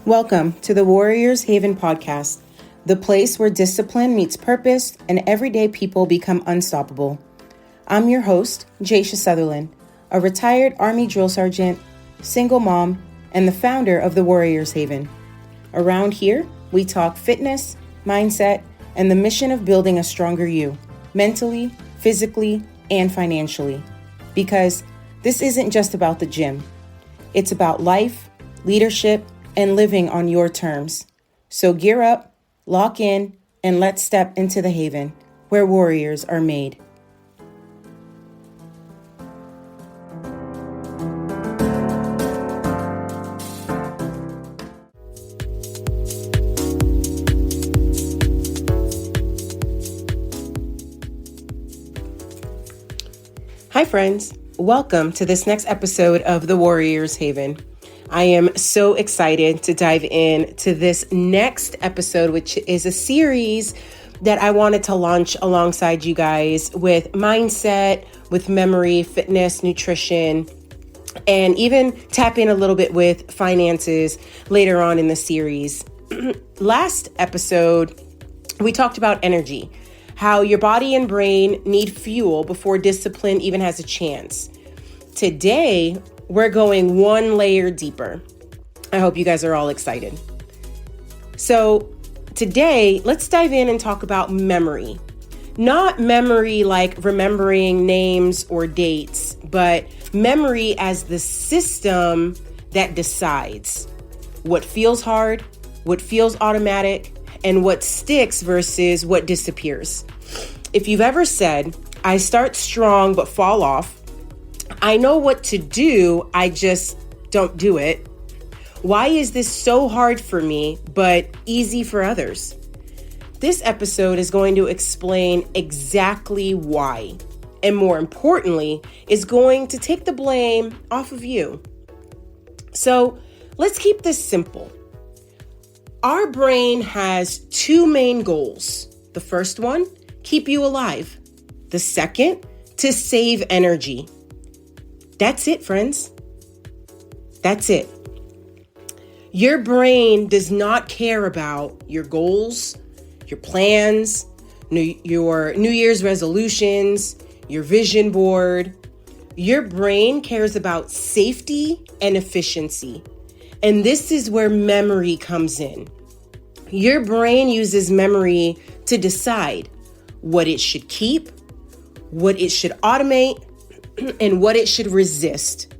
Welcome to the Warriors Haven podcast, the place where discipline meets purpose and everyday people become unstoppable. I'm your host, Jeshia Sutherland, a retired Army drill sergeant, single mom, and the founder of the Warriors Haven. Around here, we talk fitness, mindset, and the mission of building a stronger you, mentally, physically, and financially. Because this isn't just about the gym. It's about life, leadership, and living on your terms. So gear up, lock in, and let's step into the haven where warriors are made. Hi friends, welcome to this next episode of the Warriors Haven. I am so excited to dive in to this next episode, which is a series that I wanted to launch alongside you guys with mindset, with memory, fitness, nutrition, and even tap in a little bit with finances later on in the series. Last episode, we talked about energy, how your body and brain need fuel before discipline even has a chance. Today, we're going one layer deeper. I hope you guys are all excited. So today, let's dive in and talk about memory. Not memory like remembering names or dates, but memory as the system that decides what feels hard, what feels automatic, and what sticks versus what disappears. If you've ever said, I start strong but fall off, I know what to do, I just don't do it. Why is this so hard for me, but easy for others? This episode is going to explain exactly why, and more importantly, is going to take the blame off of you. So let's keep this simple. Our brain has two main goals. The first one, keep you alive. The second, to save energy. That's it, friends. That's it. Your brain does not care about your goals, your plans, your New Year's resolutions, your vision board. Your brain cares about safety and efficiency. And this is where memory comes in. Your brain uses memory to decide what it should keep, what it should automate, and what it should resist.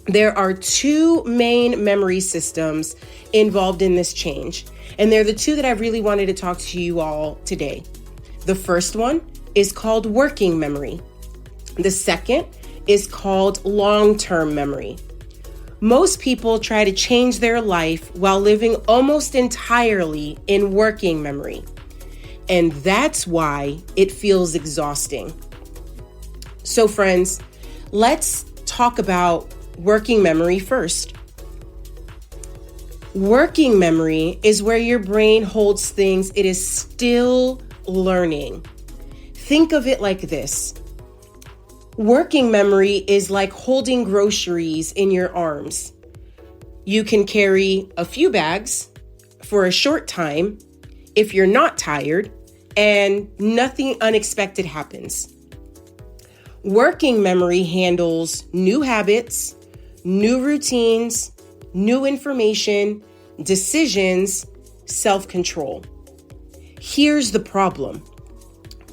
There are two main memory systems involved in this change, and they're the two that I really wanted to talk to you all today. The first one is called working memory. The second is called long-term memory. Most people try to change their life while living almost entirely in working memory, and that's why it feels exhausting. So friends, let's talk about working memory first. Working memory is where your brain holds things it is still learning. Think of it like this. Working memory is like holding groceries in your arms. You can carry a few bags for a short time if you're not tired and nothing unexpected happens. Working memory handles new habits, new routines, new information, decisions, self-control. Here's the problem.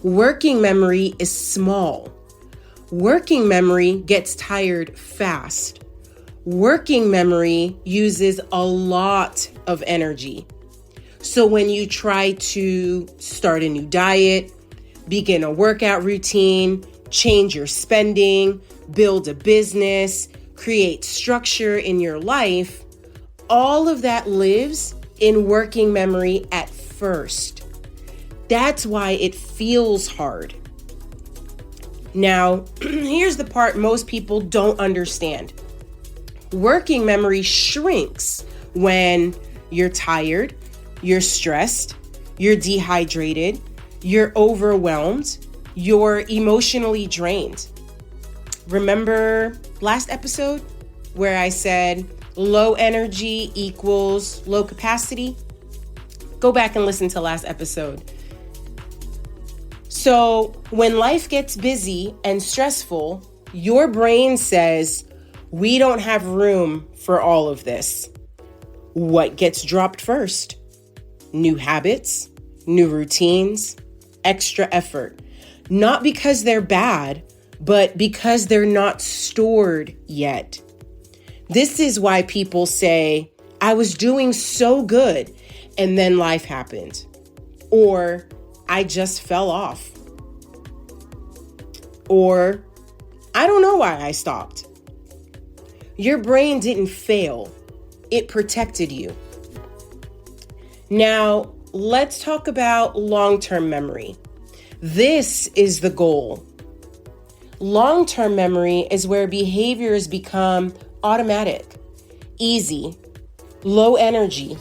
Working memory is small. Working memory gets tired fast. Working memory uses a lot of energy. So when you try to start a new diet, begin a workout routine, change your spending, build a business, create structure in your life, all of that lives in working memory at first. That's why it feels hard. Now, here's the part most people don't understand. Working memory shrinks when you're tired, you're stressed, you're dehydrated, you're overwhelmed, you're emotionally drained. Remember last episode where I said Low energy equals low capacity. Go back and listen to last episode. So when life gets busy and stressful, your brain says, we don't have room for all of this. What gets dropped first? New habits, new routines, extra effort. Not because they're bad, but because they're not stored yet. This is why people say, I was doing so good and then life happened. Or I just fell off. Or I don't know why I stopped. Your brain didn't fail. It protected you. Now, let's talk about long-term memory. This is the goal. Long-term memory is where behaviors become automatic, easy, low energy,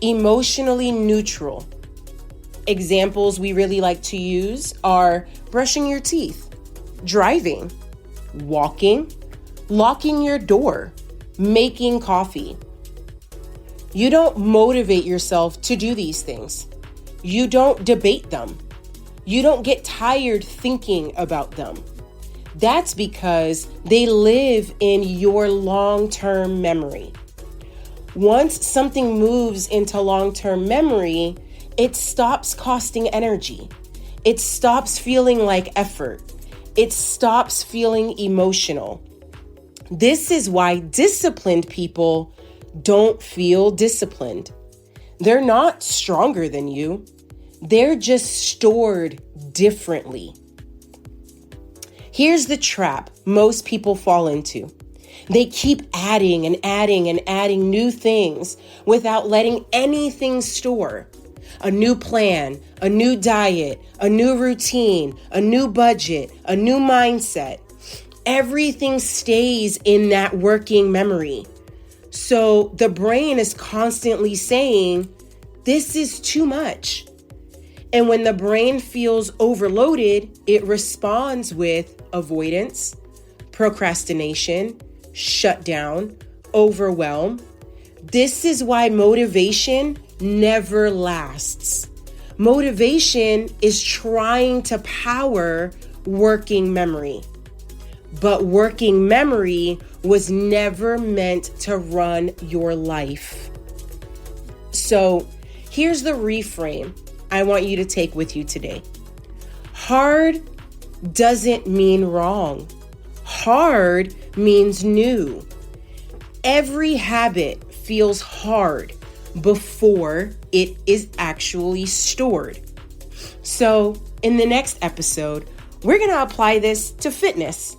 emotionally neutral. Examples we really like to use are brushing your teeth, driving, walking, locking your door, making coffee. You don't motivate yourself to do these things. You don't debate them. You don't get tired thinking about them. That's because they live in your long-term memory. Once something moves into long-term memory, it stops costing energy. It stops feeling like effort. It stops feeling emotional. This is why disciplined people don't feel disciplined. They're not stronger than you. They're just stored differently. Here's the trap most people fall into. They keep adding and adding and adding new things without letting anything store. A new plan, a new diet, a new routine, a new budget, a new mindset. Everything stays in that working memory. So the brain is constantly saying, this is too much. And when the brain feels overloaded, it responds with avoidance, procrastination, shutdown, overwhelm. This is why motivation never lasts. Motivation is trying to power working memory. But working memory was never meant to run your life. So here's the reframe I want you to take with you today. Hard doesn't mean wrong. Hard means new. Every habit feels hard before it is actually stored. So in the next episode, we're going to apply this to fitness.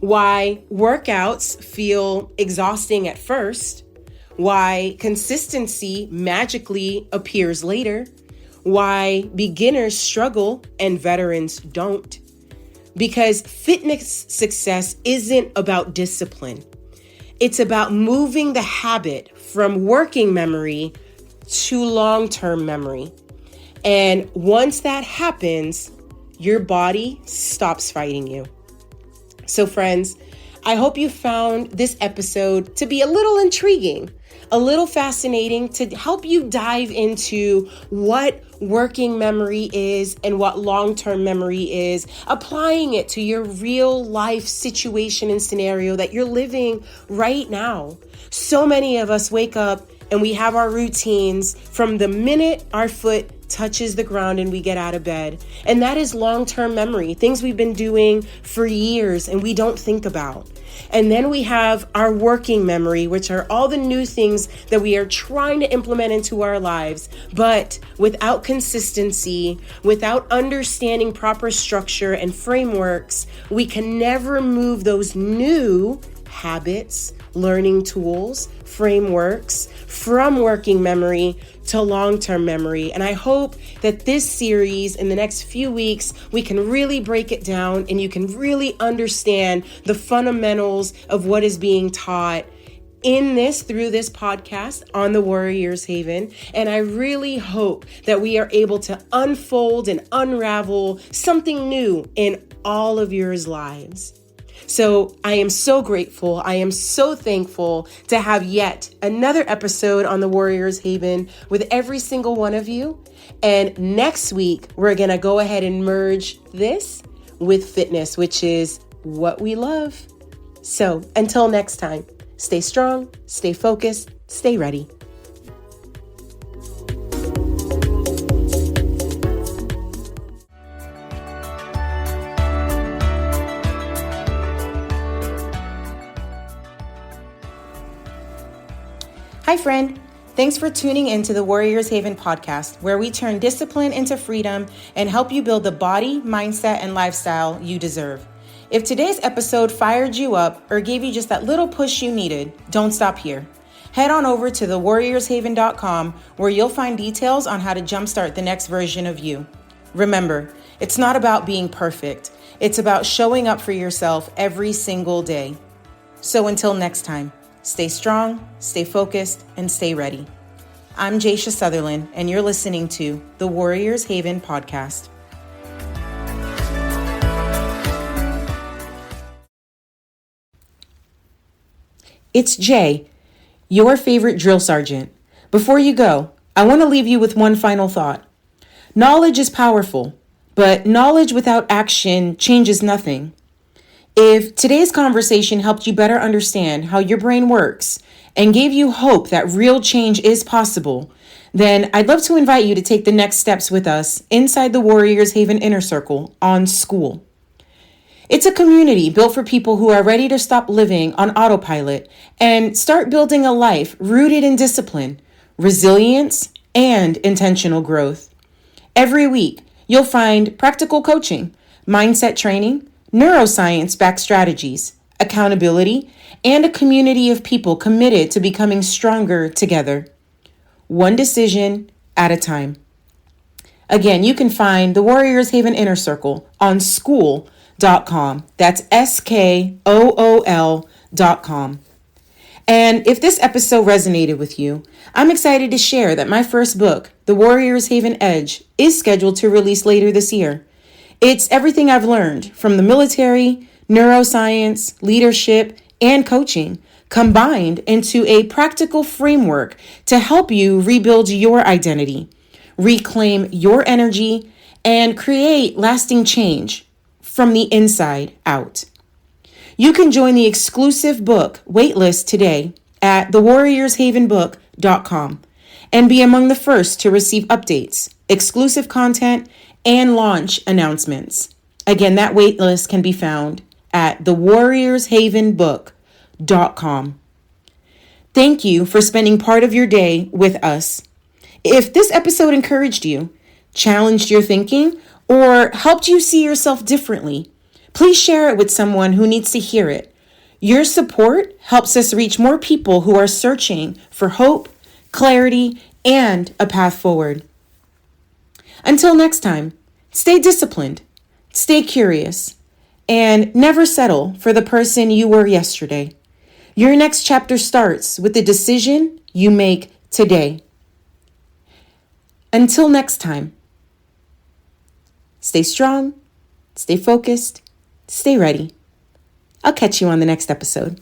Why workouts feel exhausting at first, why consistency magically appears later, why beginners struggle and veterans don't. Because fitness success isn't about discipline. It's about moving the habit from working memory to long-term memory. And once that happens, your body stops fighting you. So friends, I hope you found this episode to be a little intriguing, a little fascinating, to help you dive into what working memory is and what long-term memory is, applying it to your real life situation and scenario that you're living right now. So many of us wake up and we have our routines from the minute our foot touches the ground and we get out of bed. And that is long-term memory, things we've been doing for years and we don't think about. And then we have our working memory, which are all the new things that we are trying to implement into our lives. But without consistency, without understanding proper structure and frameworks, we can never move those new habits, learning tools, frameworks from working memory to long-term memory. And I hope that this series in the next few weeks, we can really break it down and you can really understand the fundamentals of what is being taught through this podcast on the Warriors Haven. And I really hope that we are able to unfold and unravel something new in all of your lives. So I am so grateful. I am so thankful to have yet another episode on the Warriors Haven with every single one of you. And next week, we're going to go ahead and merge this with fitness, which is what we love. So until next time, stay strong, stay focused, stay ready. Hi, friend. Thanks for tuning into the Warriors Haven podcast, where we turn discipline into freedom and help you build the body, mindset, and lifestyle you deserve. If today's episode fired you up or gave you just that little push you needed, don't stop here. Head on over to thewarriorshaven.com, where you'll find details on how to jumpstart the next version of you. Remember, it's not about being perfect. It's about showing up for yourself every single day. So until next time, stay strong, stay focused, and stay ready. I'm Jeshia Sutherland, and you're listening to the Warriors Haven podcast. It's Jay, your favorite drill sergeant. Before you go, I want to leave you with one final thought. Knowledge is powerful, but knowledge without action changes nothing. If today's conversation helped you better understand how your brain works and gave you hope that real change is possible, then I'd love to invite you to take the next steps with us inside the Warriors Haven Inner Circle on School. It's a community built for people who are ready to stop living on autopilot and start building a life rooted in discipline, resilience, and intentional growth. Every week, you'll find practical coaching, mindset training, neuroscience-backed strategies, accountability, and a community of people committed to becoming stronger together, one decision at a time. Again, you can find the Warriors Haven Inner Circle on school.com. That's SKOOL.com. And if this episode resonated with you, I'm excited to share that my first book, The Warriors Haven Edge, is scheduled to release later this year. It's everything I've learned from the military, neuroscience, leadership, and coaching combined into a practical framework to help you rebuild your identity, reclaim your energy, and create lasting change from the inside out. You can join the exclusive book waitlist today at thewarriorshavenbook.com and be among the first to receive updates, exclusive content, and launch announcements. Again, that waitlist can be found at thewarriorshavenbook.com. Thank you for spending part of your day with us. If this episode encouraged you, challenged your thinking, or helped you see yourself differently, please share it with someone who needs to hear it. Your support helps us reach more people who are searching for hope, clarity, and a path forward. Until next time, stay disciplined, stay curious, and never settle for the person you were yesterday. Your next chapter starts with the decision you make today. Until next time, stay strong, stay focused, stay ready. I'll catch you on the next episode.